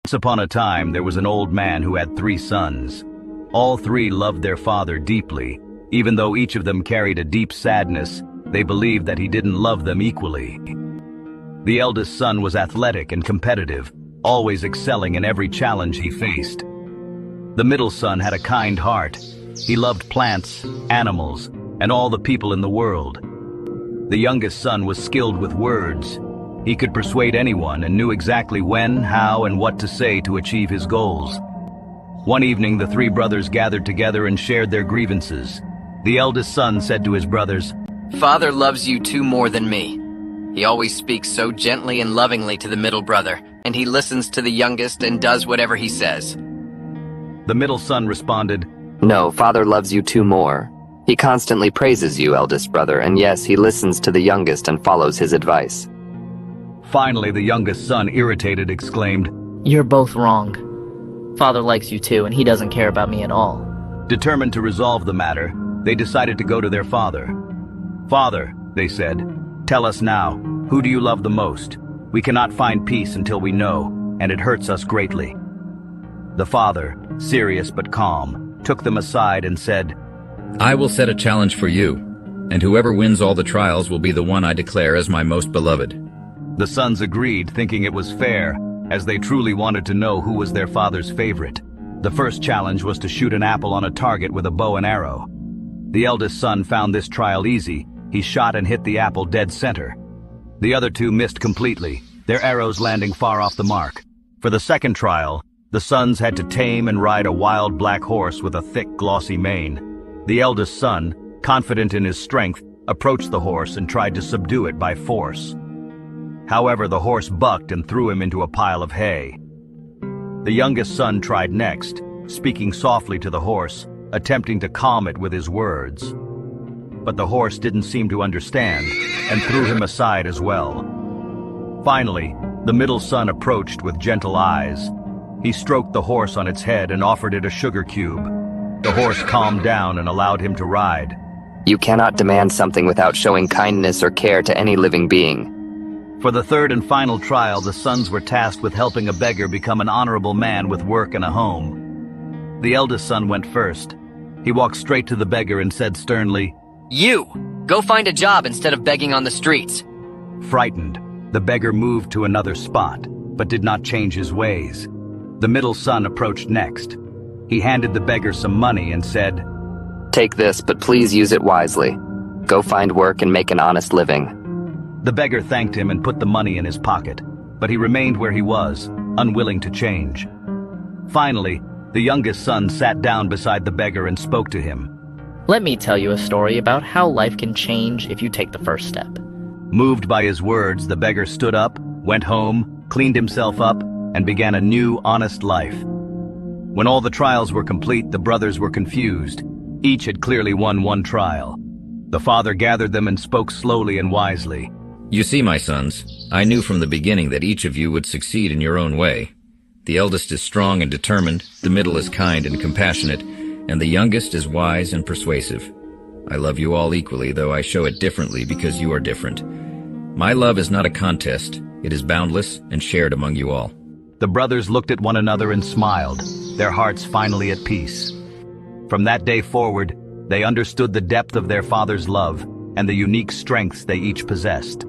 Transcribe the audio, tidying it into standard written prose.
Once upon a time, there was an old man who had 3 sons. All 3 loved their father deeply. Even though each of them carried a deep sadness, they believed that he didn't love them equally. The eldest son was athletic and competitive, always excelling in every challenge he faced. The middle son had a kind heart. He loved plants, animals, and all the people in the world. The youngest son was skilled with words. He could persuade anyone and knew exactly when, how, and what to say to achieve his goals. One evening, the 3 brothers gathered together and shared their grievances. The eldest son said to his brothers, "Father loves you 2 more than me. He always speaks so gently and lovingly to the middle brother, and he listens to the youngest and does whatever he says." The middle son responded, "No, Father loves you 2 more. He constantly praises you, eldest brother, and yes, he listens to the youngest and follows his advice." Finally, the youngest son, irritated, exclaimed, "You're both wrong. Father likes you too, and he doesn't care about me at all." Determined to resolve the matter, they decided to go to their father. "Father," they said, "tell us now, who do you love the most? We cannot find peace until we know, and it hurts us greatly." The father, serious but calm, took them aside and said, "I will set a challenge for you, and whoever wins all the trials will be the one I declare as my most beloved." The sons agreed, thinking it was fair, as they truly wanted to know who was their father's favorite. The first challenge was to shoot an apple on a target with a bow and arrow. The eldest son found this trial easy. He shot and hit the apple dead center. The other 2 missed completely, their arrows landing far off the mark. For the second trial, the sons had to tame and ride a wild black horse with a thick, glossy mane. The eldest son, confident in his strength, approached the horse and tried to subdue it by force. However, the horse bucked and threw him into a pile of hay. The youngest son tried next, speaking softly to the horse, attempting to calm it with his words. But the horse didn't seem to understand and threw him aside as well. Finally, the middle son approached with gentle eyes. He stroked the horse on its head and offered it a sugar cube. The horse calmed down and allowed him to ride. You cannot demand something without showing kindness or care to any living being. For the third and final trial, the sons were tasked with helping a beggar become an honorable man with work and a home. The eldest son went first. He walked straight to the beggar and said sternly, "You! Go find a job instead of begging on the streets." Frightened, the beggar moved to another spot, but did not change his ways. The middle son approached next. He handed the beggar some money and said, "Take this, but please use it wisely. Go find work and make an honest living." The beggar thanked him and put the money in his pocket, but he remained where he was, unwilling to change. Finally, the youngest son sat down beside the beggar and spoke to him. "Let me tell you a story about how life can change if you take the first step." Moved by his words, the beggar stood up, went home, cleaned himself up, and began a new, honest life. When all the trials were complete, the brothers were confused. Each had clearly won 1 trial. The father gathered them and spoke slowly and wisely. "You see, my sons, I knew from the beginning that each of you would succeed in your own way. The eldest is strong and determined, the middle is kind and compassionate, and the youngest is wise and persuasive. I love you all equally, though I show it differently because you are different. My love is not a contest. It is boundless and shared among you all." The brothers looked at one another and smiled, their hearts finally at peace. From that day forward, they understood the depth of their father's love and the unique strengths they each possessed.